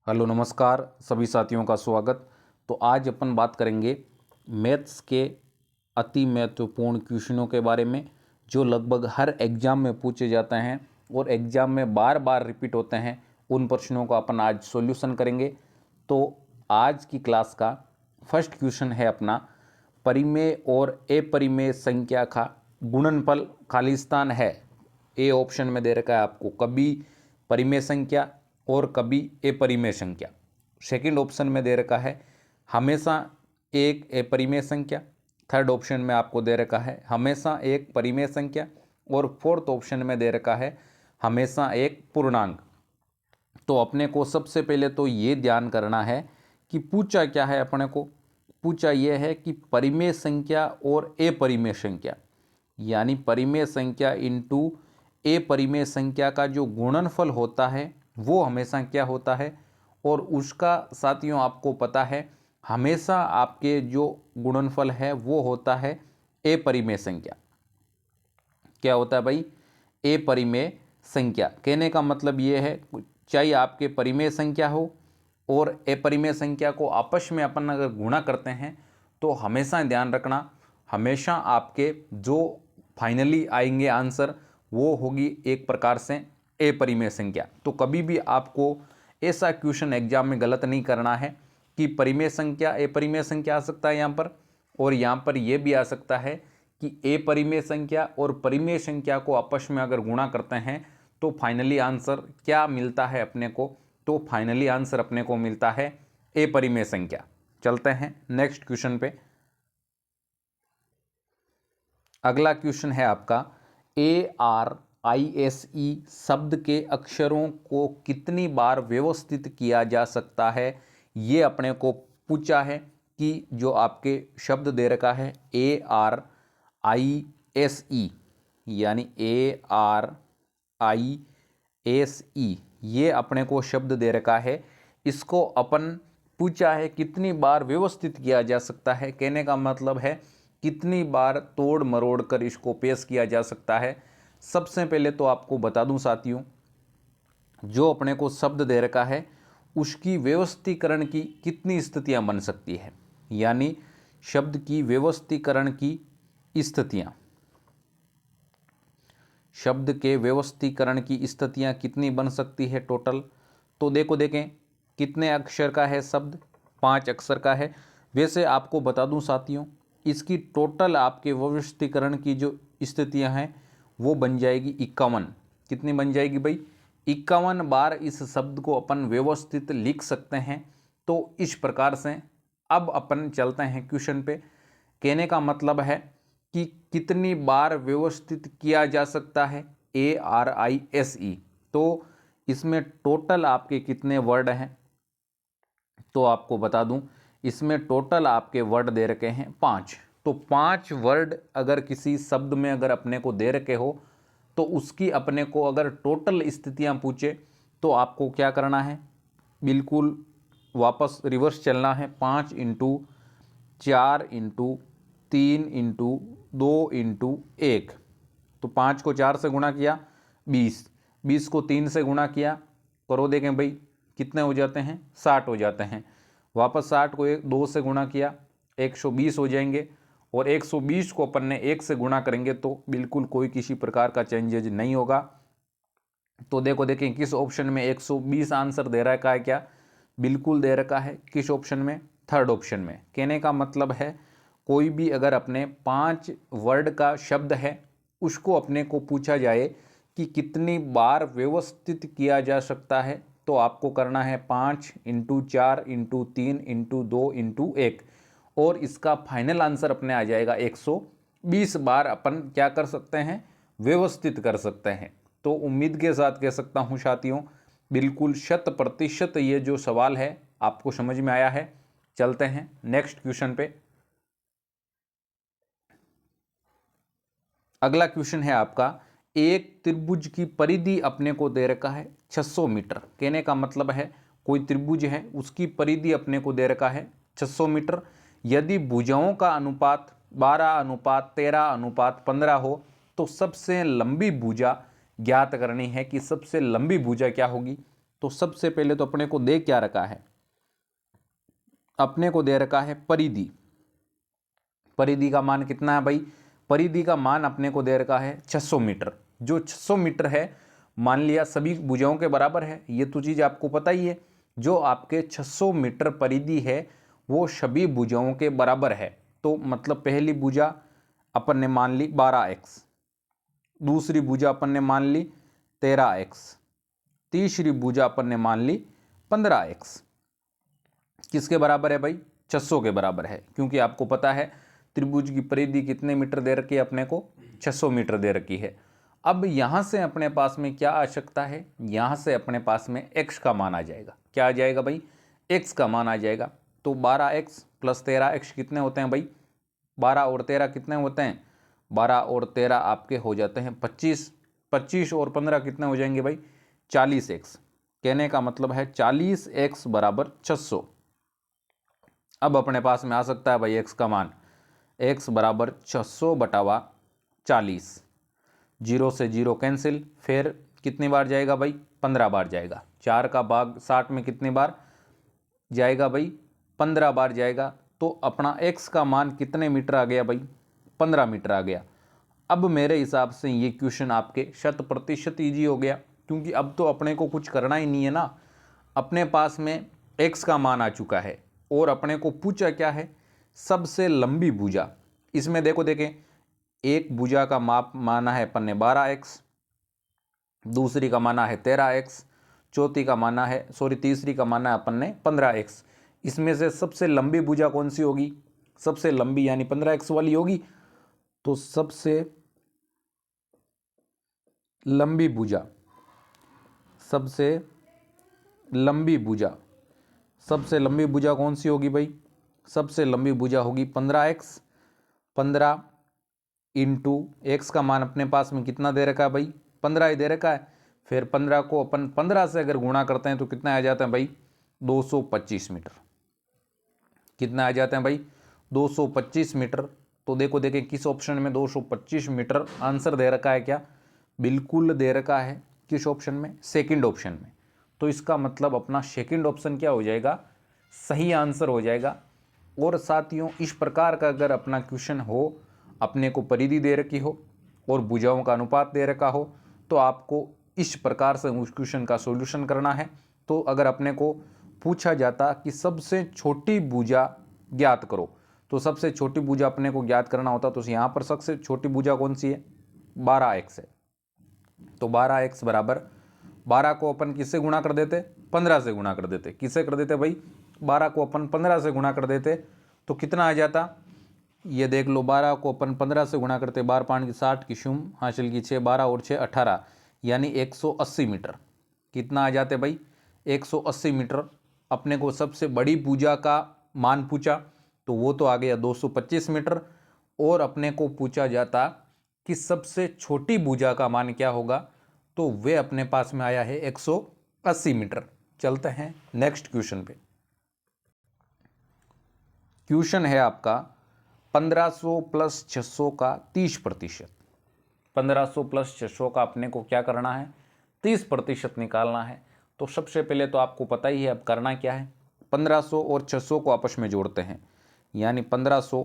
Hello नमस्कार सभी साथियों का स्वागत। तो आज अपन बात करेंगे मैथ्स के अति महत्वपूर्ण क्वेश्चनों के बारे में जो लगभग हर एग्ज़ाम में पूछे जाते हैं और एग्ज़ाम में बार बार रिपीट होते हैं। उन प्रश्नों का अपन आज सॉल्यूशन करेंगे। तो आज की क्लास का फर्स्ट क्वेश्चन है अपना, परिमेय और अपरिमेय संख्या का गुणनफल खालिस्तान है। ए ऑप्शन में दे रखा है आपको, कभी परिमेय संख्या और कभी अपरिमेय संख्या। सेकंड ऑप्शन में दे रखा है हमेशा एक अपरिमेय संख्या। थर्ड ऑप्शन में आपको दे रखा है हमेशा एक परिमेय संख्या। और फोर्थ ऑप्शन में दे रखा है हमेशा एक पूर्णांक। तो अपने को सबसे पहले तो ये ध्यान करना है कि पूछा क्या है। अपने को पूछा यह है कि परिमेय संख्या और अपरिमेय संख्या, यानी परिमेय संख्या इंटू अपरिमेय संख्या का जो गुणनफल होता है वो हमेशा क्या होता है। और उसका साथियों आपको पता है हमेशा आपके जो गुणनफल है वो होता है अपरिमेय संख्या। क्या होता है भाई? अपरिमेय संख्या। कहने का मतलब ये है चाहे आपके परिमेय संख्या हो और अपरिमेय संख्या को आपस में अपन अगर गुणा करते हैं तो हमेशा ध्यान रखना, हमेशा आपके जो फाइनली आएंगे आंसर वो होगी एक प्रकार से अपरिमेय संख्या। तो कभी भी आपको ऐसा क्वेश्चन एग्जाम में गलत नहीं करना है कि परिमेय संख्या अपरिमेय संख्या आ सकता है यहाँ पर, और यहाँ पर यह भी आ सकता है कि अपरिमेय संख्या और परिमेय संख्या को आपस में अगर गुणा करते हैं तो फाइनली आंसर क्या मिलता है अपने को? तो फाइनली आंसर अपने को मिलता है अपरिमेय संख्या। चलते हैं नेक्स्ट क्वेश्चन पे। अगला क्वेश्चन है आपका, ARISE शब्द के अक्षरों को कितनी बार व्यवस्थित किया जा सकता है? ये अपने को पूछा है कि जो आपके शब्द दे रखा है ARISE यानी ARISE, ये अपने को शब्द दे रखा है, इसको अपन पूछा है कितनी बार व्यवस्थित किया जा सकता है। कहने का मतलब है कितनी बार तोड़ मरोड़ कर इसको पेश किया जा सकता है। सबसे पहले तो आपको बता दूं साथियों, जो अपने को शब्द दे रखा है उसकी व्यवस्थीकरण की कितनी स्थितियां बन सकती है, यानी शब्द की व्यवस्थीकरण की स्थितियां, शब्द के व्यवस्थीकरण की स्थितियां कितनी बन सकती है टोटल। तो देखें कितने अक्षर का है शब्द, 5 अक्षर का है। वैसे आपको बता दूं साथियों, इसकी टोटल आपके व्यवस्थीकरण की जो स्थितियां हैं वो बन जाएगी 51। कितनी बन जाएगी भाई? 51 बार इस शब्द को अपन व्यवस्थित लिख सकते हैं। तो इस प्रकार से अब अपन चलते हैं क्वेश्चन पे। कहने का मतलब है कि कितनी बार व्यवस्थित किया जा सकता है ARISE। तो इसमें टोटल आपके कितने वर्ड हैं? तो आपको बता दूं इसमें टोटल आपके वर्ड दे रखे हैं 5। तो 5 वर्ड अगर किसी शब्द में अगर अपने को दे रखे हो तो उसकी अपने को अगर टोटल स्थितियां पूछे तो आपको क्या करना है? बिल्कुल वापस रिवर्स चलना है। 5 इंटू 4 इंटू 3 इंटू 2 इंटू 1। तो 5 को 4 से गुणा किया 20, 20 को 3 से गुणा किया, करो देखें भाई कितने हो जाते हैं? 60 हो जाते हैं। वापस 60 को 2 से गुणा किया 120 हो जाएंगे, और 120 को अपन ने 1 से गुणा करेंगे तो बिल्कुल कोई किसी प्रकार का चेंजेज नहीं होगा। तो देखें किस ऑप्शन में 120 आंसर दे रखा है? क्या बिल्कुल दे रखा है? किस ऑप्शन में? थर्ड ऑप्शन में। कहने का मतलब है कोई भी अगर अपने 5 वर्ड का शब्द है उसको अपने को पूछा जाए कि कितनी बार व्यवस्थित किया जा सकता है, तो आपको करना है 5 इंटू 4 इंटू 3 इंटू 2 इंटू 1, और इसका फाइनल आंसर अपने आ जाएगा 120 बार अपन क्या कर सकते हैं? व्यवस्थित कर सकते हैं। तो उम्मीद के साथ कह सकता हूं साथियों बिल्कुल 100% ये जो सवाल है आपको समझ में आया है। चलते हैं नेक्स्ट क्वेश्चन पे। अगला क्वेश्चन है आपका, एक त्रिभुज की परिधि अपने को दे रखा है 600 मीटर। कहने का मतलब है कोई त्रिभुज है उसकी परिधि अपने को दे रखा है 600 मीटर। यदि भुजाओं का अनुपात 12:13:15 हो तो सबसे लंबी भुजा ज्ञात करनी है कि सबसे लंबी भुजा क्या होगी। तो सबसे पहले तो अपने को दे क्या रखा है, अपने को दे रखा है परिधि। परिधि का मान कितना है भाई, परिधि का मान अपने को दे रखा है 600 मीटर। जो 600 मीटर है मान लिया सभी भुजाओं के बराबर है, ये तो चीज़ आपको पता ही है। जो आपके 600 मीटर परिधि है वो सभी भुजाओं के बराबर है। तो मतलब पहली भुजा अपन ने मान ली 12x, दूसरी भुजा अपन ने मान ली 13x, तीसरी भुजा अपन ने मान ली 15x। किसके बराबर है भाई, 600 के बराबर है, क्योंकि आपको पता है त्रिभुज की परिधि कितने मीटर दे रखी है अपने को, 600 मीटर दे रखी है। अब यहां से अपने पास में क्या आ सकता है, यहां से अपने पास में x का मान आ जाएगा। क्या आ जाएगा भाई, x का मान आ जाएगा। तो 12x प्लस 13x कितने होते हैं भाई, 12 और 13 कितने होते हैं, 12 और 13 आपके हो जाते हैं 25, 25 और 15 कितने हो जाएंगे भाई, 40x। कहने का मतलब है 40x बराबर 600। अब अपने पास में आ सकता है भाई x का मान, x बराबर 600 बटावा 40, 0 से 0 कैंसिल, फिर कितनी बार जाएगा भाई, 15 बार जाएगा। 4 का भाग 60 में कितनी बार जाएगा भाई, 15 बार जाएगा। तो अपना x का मान कितने मीटर आ गया भाई, 15 मीटर आ गया। अब मेरे हिसाब से ये क्वेश्चन आपके 100% ईजी हो गया, क्योंकि अब तो अपने को कुछ करना ही नहीं है ना। अपने पास में x का मान आ चुका है और अपने को पूछा क्या है, सबसे लंबी भुजा। इसमें देखो देखें, एक भुजा का माप माना है अपन ने 12x, दूसरी का माना है 13x, चौथी का माना है तीसरी का माना है अपन ने 15x। इसमें से सबसे लंबी भुजा कौन सी होगी, सबसे लंबी यानी 15x वाली होगी। तो सबसे लंबी भुजा, सबसे लंबी भुजा, सबसे लंबी भुजा कौन सी होगी भाई, सबसे लंबी भुजा होगी 15x। 15 इंटू एक्स का मान अपने पास में कितना दे रखा है भाई, 15 ही दे रखा है। फिर 15 को अपन 15 से अगर गुणा करते हैं तो कितना आ जाता है भाई, 225 मीटर। कितना आ जाते हैं भाई, 225 मीटर। तो देखो देखें किस ऑप्शन में 225 मीटर आंसर दे रखा है, क्या बिल्कुल दे रखा है, किस ऑप्शन में, सेकंड ऑप्शन में। तो इसका मतलब अपना सेकंड ऑप्शन क्या हो जाएगा, सही आंसर हो जाएगा। और साथियों इस प्रकार का अगर अपना क्वेश्चन हो, अपने को परिधि दे रखी हो और भुजाओं का अनुपात दे रखा हो, तो आपको इस प्रकार से उस क्वेश्चन का सॉल्यूशन करना है। तो अगर अपने को पूछा जाता कि सबसे छोटी भुजा ज्ञात करो, तो सबसे छोटी भुजा अपने को ज्ञात करना होता, तो यहाँ पर सबसे छोटी भुजा कौन सी है, 12x है। तो 12x बराबर 12 को अपन किससे गुणा कर देते, 15 से गुणा कर देते। किससे कर देते भाई, 12 को अपन 15 से गुणा कर देते, तो कितना आ जाता, ये देख लो, 12 को अपन 15 से गुणा करते, 12 5 की 60 की शूम हासिल की 6, 12 और 6 18, यानी 180 मीटर। कितना आ जाते भाई, 180 मीटर। अपने को सबसे बड़ी भुजा का मान पूछा तो वो तो आ गया 225 मीटर, और अपने को पूछा जाता कि सबसे छोटी भुजा का मान क्या होगा, तो वे अपने पास में आया है 180 मीटर। चलते हैं नेक्स्ट क्वेश्चन पे। क्वेश्चन है आपका 1500 प्लस 600 का 30%। 1500 प्लस 600 का अपने को क्या करना है, 30% निकालना है। तो सबसे पहले तो आपको पता ही है अब करना क्या है, 1500 और 600 को आपस में जोड़ते हैं, यानी 1500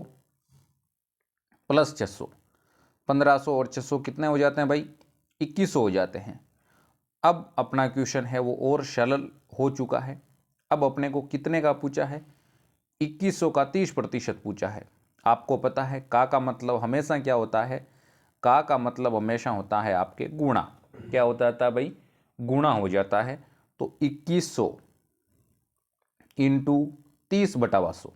प्लस 600, 1500 और 600 कितने हो जाते हैं भाई, 2100 हो जाते हैं। अब अपना क्वेश्चन है वो और सरल हो चुका है। अब अपने को कितने का पूछा है, 2100 का 30% पूछा है। आपको पता है का मतलब हमेशा क्या होता है, का मतलब हमेशा होता है आपके गुणा। क्या होता था भाई, गुणा हो जाता है। तो 2100 इंटू 30/100,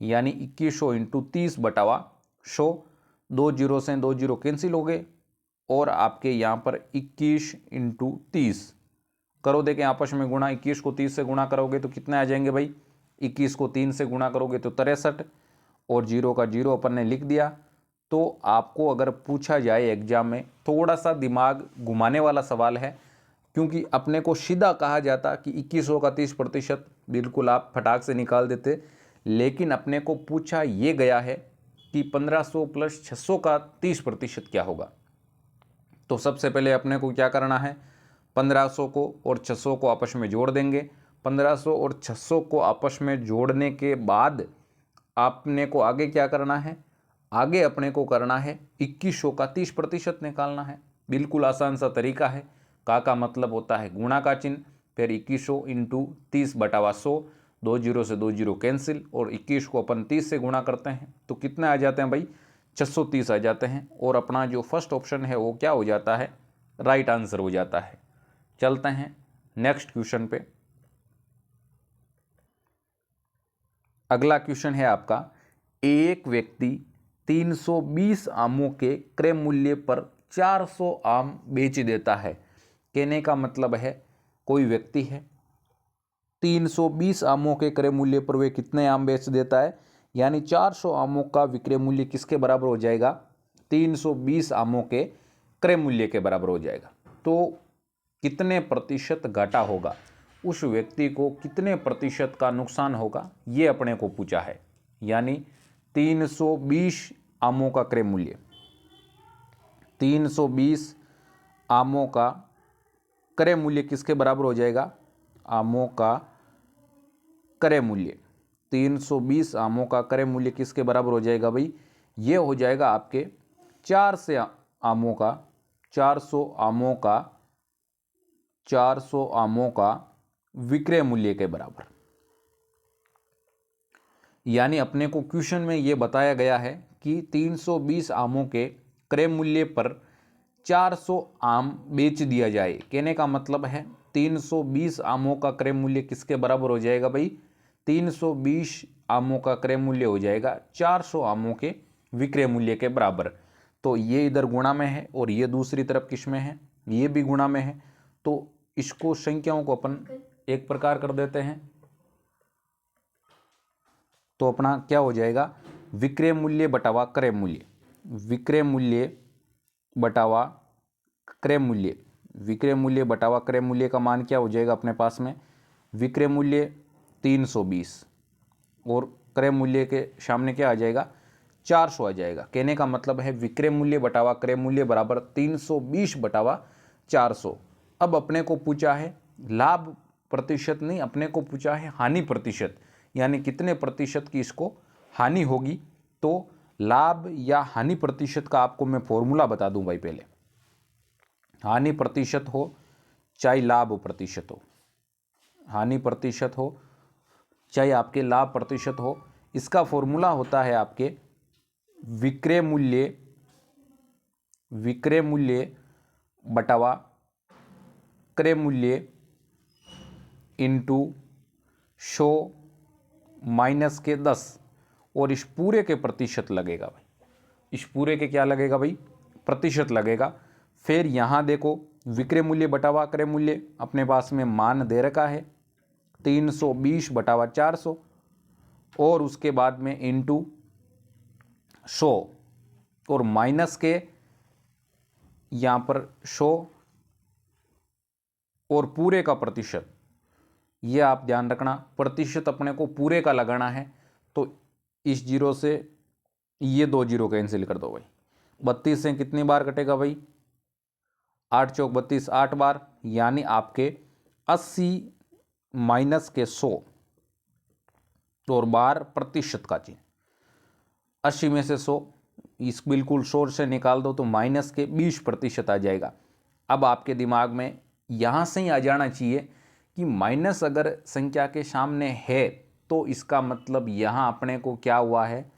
यानी 2100 इंटू 30/100। 2 जीरो से 2 जीरो कैंसिल हो गए, और आपके यहाँ पर 21 इंटू 30 करो देखें आपस में गुणा। 21 को 30 से गुणा करोगे तो कितने आ जाएंगे भाई, 21 को 3 से गुणा करोगे तो 63, और 0 का 0 अपन ने लिख दिया। तो आपको अगर पूछा जाए एग्जाम में, थोड़ा सा दिमाग घुमाने वाला सवाल है, क्योंकि अपने को सीधा कहा जाता कि 2100 का 30%, बिल्कुल आप फटाक से निकाल देते। लेकिन अपने को पूछा ये गया है कि 1500 प्लस 600 का 30% क्या होगा। तो सबसे पहले अपने को क्या करना है, 1500 को और 600 को आपस में जोड़ देंगे। 1500 और 600 को आपस में जोड़ने के बाद आपने को आगे क्या करना है, आगे अपने को करना है 2100 का 30% निकालना है। बिल्कुल आसान सा तरीका है। का मतलब होता है गुणा का चिन्ह, फिर 2100 इंटू 30/100, 2 जीरो से 2 जीरो कैंसिल, और 21 को अपन 30 से गुणा करते हैं तो कितने आ जाते हैं भाई, 630 आ जाते हैं। और अपना जो फर्स्ट ऑप्शन है वो क्या हो जाता है, राइट आंसर हो जाता है। चलते हैं नेक्स्ट क्वेश्चन पे। अगला क्वेश्चन है आपका, एक व्यक्ति 320 आमों के क्रय मूल्य पर 400 आम बेच देता है। कहने का मतलब है कोई व्यक्ति है 320 आमों के क्रय मूल्य पर वे कितने आम बेच देता है, यानी 400 आमों का विक्रय मूल्य किसके बराबर हो जाएगा, 320 आमों के क्रय मूल्य के बराबर हो जाएगा। तो कितने प्रतिशत घाटा होगा, उस व्यक्ति को कितने प्रतिशत का नुकसान होगा, ये अपने को पूछा है। यानी 320 आमों का क्रय मूल्य, 320 आमों का क्रय मूल्य किसके बराबर हो जाएगा, आमों का क्रय मूल्य, 320 आमों का क्रय मूल्य किसके बराबर हो जाएगा भाई, ये हो जाएगा आपके 400 आमों का, 400 आमों का विक्रय मूल्य के बराबर। यानी अपने को क्वेश्चन में ये बताया गया है कि 320 आमों के क्रय मूल्य पर 400 आम बेच दिया जाए। कहने का मतलब है 320 आमों का क्रय मूल्य किसके बराबर हो जाएगा भाई, 320 आमों का क्रय मूल्य हो जाएगा 400 आमों के विक्रय मूल्य के बराबर। तो ये इधर गुणा में है और ये दूसरी तरफ किस में है, ये भी गुणा में है। तो इसको संख्याओं को अपन एक प्रकार कर देते हैं, तो अपना क्या हो जाएगा, विक्रय मूल्य बटावा क्रय मूल्य, विक्रय मूल्य बटावा क्रय मूल्य, विक्रय मूल्य बटावा क्रय मूल्य का मान क्या हो जाएगा अपने पास में, विक्रय मूल्य 320 और क्रय मूल्य के सामने क्या आ जाएगा, 400 आ जाएगा। कहने का मतलब है विक्रय मूल्य बटावा क्रय मूल्य बराबर 320 बटावा 400। अब अपने को पूछा है लाभ प्रतिशत नहीं, अपने को पूछा है हानि प्रतिशत, यानी कितने प्रतिशत की इसको हानि होगी। तो लाभ या हानि प्रतिशत का आपको मैं फॉर्मूला बता दूं भाई। पहले हानि प्रतिशत हो चाहे लाभ प्रतिशत हो, हानि प्रतिशत हो चाहे आपके लाभ प्रतिशत हो, इसका फॉर्मूला होता है आपके विक्रय मूल्य बटावा क्रय मूल्य इंटू 100 माइनस के 10, और इस पूरे के प्रतिशत लगेगा भाई, इस पूरे के क्या लगेगा भाई, प्रतिशत लगेगा। फिर यहाँ देखो विक्रय मूल्य बटावा क्रय मूल्य अपने पास में मान दे रखा है 320 बटावा 400, और उसके बाद में इंटू 100 और माइनस के यहाँ पर 100 और पूरे का प्रतिशत, ये आप ध्यान रखना, प्रतिशत अपने को पूरे का लगाना है। तो इस जीरो से ये 2 जीरो कैंसिल कर दो भाई, 32 से कितनी बार कटेगा भाई, 8 चौक 32, 8 बार, यानी आपके 80 माइनस के 100 और बार प्रतिशत का चिन्ह, 80 में से 100 इस बिल्कुल 100 से निकाल दो तो माइनस के 20% आ जाएगा। अब आपके दिमाग में यहाँ से ही आ जाना चाहिए कि माइनस अगर संख्या के सामने है तो इसका मतलब यहाँ अपने को क्या हुआ है,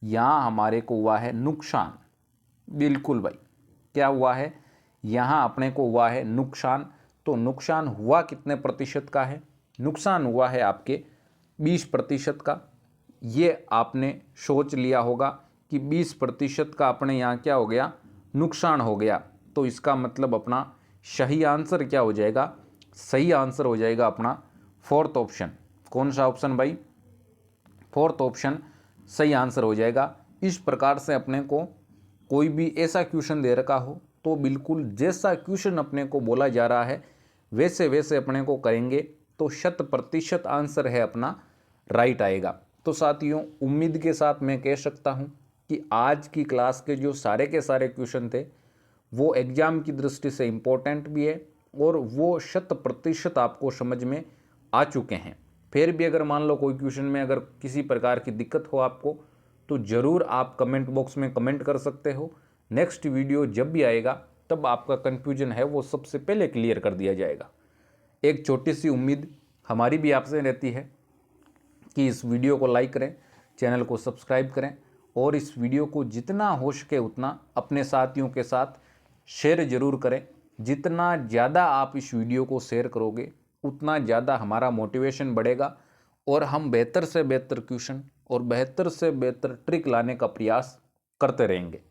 यहाँ हमारे को हुआ है नुकसान। बिल्कुल भाई, क्या हुआ है, यहाँ अपने को हुआ है नुकसान। तो नुकसान हुआ कितने प्रतिशत का है, नुकसान हुआ है आपके 20% का। ये आपने सोच लिया होगा कि 20% का अपने यहाँ क्या हो गया, नुकसान हो गया। तो इसका मतलब अपना सही आंसर क्या हो जाएगा, सही आंसर हो जाएगा अपना फोर्थ ऑप्शन। कौन सा ऑप्शन भाई, फोर्थ ऑप्शन सही आंसर हो जाएगा। इस प्रकार से अपने को कोई भी ऐसा क्वेश्चन दे रखा हो तो बिल्कुल जैसा क्वेश्चन अपने को बोला जा रहा है वैसे वैसे अपने को करेंगे तो 100% आंसर है अपना राइट आएगा। तो साथियों, उम्मीद के साथ मैं कह सकता हूं कि आज की क्लास के जो सारे के सारे क्वेश्चन थे वो एग्जाम की दृष्टि से इम्पोर्टेंट भी है और वो 100% आपको समझ में आ चुके हैं। फिर भी अगर मान लो कोई क्वेश्चन में अगर किसी प्रकार की दिक्कत हो आपको, तो ज़रूर आप कमेंट बॉक्स में कमेंट कर सकते हो। नेक्स्ट वीडियो जब भी आएगा तब आपका कन्फ्यूजन है वो सबसे पहले क्लियर कर दिया जाएगा। एक छोटी सी उम्मीद हमारी भी आपसे रहती है कि इस वीडियो को लाइक करें, चैनल को सब्सक्राइब करें और इस वीडियो को जितना हो सके उतना अपने साथियों के साथ शेयर ज़रूर करें। जितना ज़्यादा आप इस वीडियो को शेयर करोगे उतना ज़्यादा हमारा मोटिवेशन बढ़ेगा और हम बेहतर से बेहतर क्वेश्चन और बेहतर से बेहतर ट्रिक लाने का प्रयास करते रहेंगे।